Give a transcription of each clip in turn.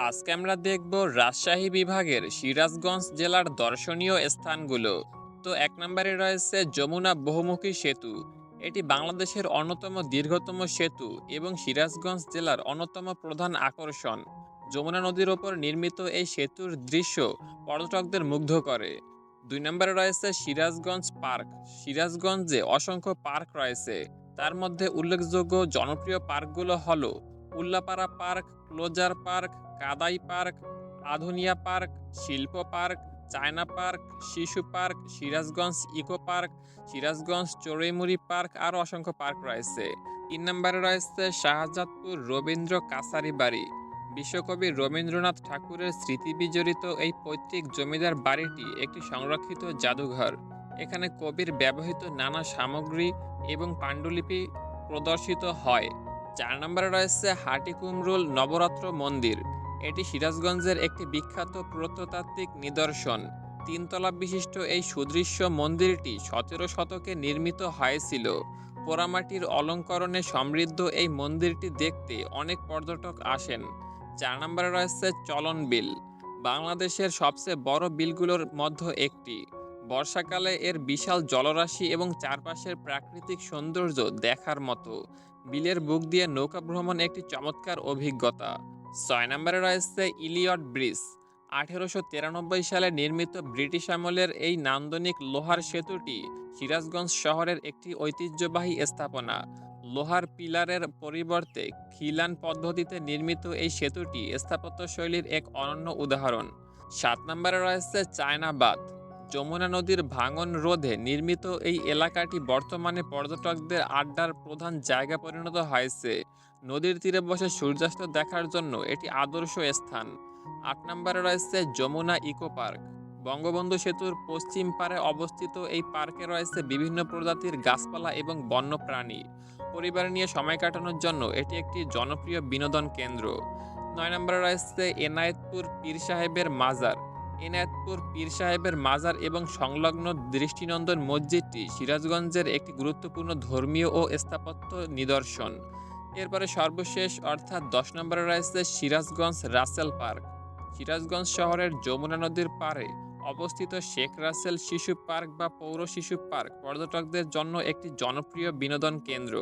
আজকে আমরা দেখব রাজশাহী বিভাগের সিরাজগঞ্জ জেলার দর্শনীয় স্থানগুলো। তো এক নম্বরে রয়েছে যমুনা বহুমুখী সেতু। এটি বাংলাদেশের অন্যতম দীর্ঘতম সেতু এবং সিরাজগঞ্জ জেলার অন্যতম প্রধান আকর্ষণ। যমুনা নদীর ওপর নির্মিত এই সেতুর দৃশ্য পর্যটকদের মুগ্ধ করে। দুই নম্বরে রয়েছে সিরাজগঞ্জ পার্ক। সিরাজগঞ্জে অসংখ্য পার্ক রয়েছে। তার মধ্যে উল্লেখযোগ্য জনপ্রিয় পার্কগুলো হলো Ullapara park, closer park, Kadai park, Adhunia park, শিল্প পার্ক, চায়না পার্ক, শিশু park, Sirajganj eco park, Sirajganj Charuimuri park আরও অসংখ্য পার্ক রয়েছে। ৩ নম্বরে রয়েছে শাহজাদপুর রবীন্দ্র কাছারি বাড়ি। বিশ্বকবি রবীন্দ্রনাথ ঠাকুরের স্মৃতি বিজড়িত এই পৈতৃক জমিদার বাড়িটি একটি সংরক্ষিত জাদুঘর। এখানে কবির ব্যবহৃত নানা সামগ্রী এবং পাণ্ডুলিপি প্রদর্শিত হয়। ৪ নম্বরে রয়েছে হাটিকুমরুল নবরত্ন মন্দির। এটি সিরাজগঞ্জের একটি বিখ্যাত প্রত্নতাত্ত্বিক নিদর্শন। ৩ তলা বিশিষ্ট এই সুদৃশ্য মন্দিরটি ১৭ শতকে নির্মিত হয়েছিল। পোড়ামাটির অলঙ্করণে সমৃদ্ধ এই মন্দিরটি দেখতে অনেক পর্যটক আসেন। ৪ নম্বরে রয়েছে চলন বিল। বাংলাদেশের সবচেয়ে বড় বিলগুলোর মধ্যে একটি। বর্ষাকালে এর বিশাল জলরাশি এবং চারপাশের প্রাকৃতিক সৌন্দর্য দেখার মতো। বিলের বুক দিয়ে নৌকা ভ্রমণ একটি চমৎকার অভিজ্ঞতা। ৬ নম্বরে রয়েছে ইলিয়ট ব্রিজ। ১৮৯৩ সালে নির্মিত ব্রিটিশ আমলের এই নান্দনিক লোহার সেতুটি সিরাজগঞ্জ শহরের একটি ঐতিহ্যবাহী স্থাপনা। লোহার পিলারের পরিবর্তে খিলান পদ্ধতিতে নির্মিত এই সেতুটি স্থাপত্যশৈলীর এক অনন্য উদাহরণ। ৭ নম্বরে রয়েছে চায়না বাঁধ। যমুনা নদীর ভাঙন রোধে নির্মিত এই এলাকাটি বর্তমানে পর্যটকদের আড্ডার প্রধান জায়গা পরিণত হয়েছে। নদীর তীরে বসে সূর্যাস্ত দেখার জন্য এটি আদর্শ স্থান। ৮ নম্বরে রয়েছে যমুনা ইকো পার্ক। বঙ্গবন্ধু সেতুর পশ্চিম পারে অবস্থিত এই পার্কে রয়েছে বিভিন্ন প্রজাতির গাছপালা এবং বন্যপ্রাণী। পরিবার নিয়ে সময় কাটানোর জন্য এটি একটি জনপ্রিয় বিনোদন কেন্দ্র। ৯ নম্বরে রয়েছে এনায়েতপুর পীর সাহেবের মাজার। এনায়েতপুর পীর সাহেবের মাজার এবং সংলগ্ন দৃষ্টিনন্দন মসজিদটি সিরাজগঞ্জের একটি গুরুত্বপূর্ণ ধর্মীয় ও স্থাপত্য নিদর্শন। এরপরে সর্বশেষ অর্থাৎ ১০ নম্বরে রয়েছে সিরাজগঞ্জ রাসেল পার্ক। সিরাজগঞ্জ শহরের যমুনা নদীর পাড়ে অবস্থিত শেখ রাসেল শিশু পার্ক বা পৌর শিশু পার্ক পর্যটকদের জন্য একটি জনপ্রিয় বিনোদন কেন্দ্র।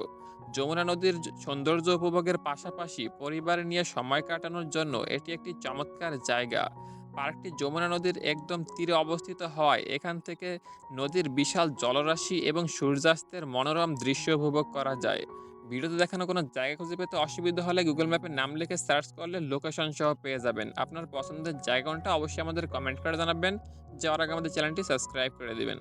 যমুনা নদীর সৌন্দর্য উপভোগের পাশাপাশি পরিবার নিয়ে সময় কাটানোর জন্য এটি একটি চমৎকার জায়গা। পার্কটি যমুনা নদীর একদম তীরে অবস্থিত হওয়ায় এখান থেকে নদীর বিশাল জলরাশি এবং সূর্যাস্তের মনোরম দৃশ্য উপভোগ করা যায়। ভিডিওতে দেখানো কোনো জায়গা খুঁজে পেতে অসুবিধা হলে গুগল ম্যাপে নাম লিখে সার্চ করলে লোকেশন সহ পেয়ে যাবেন। আপনার পছন্দের জায়গাটা অবশ্যই আমাদের কমেন্ট করে জানাবেন। যাওয়ার আগে আমাদের চ্যানেলটি সাবস্ক্রাইব করে দিবেন।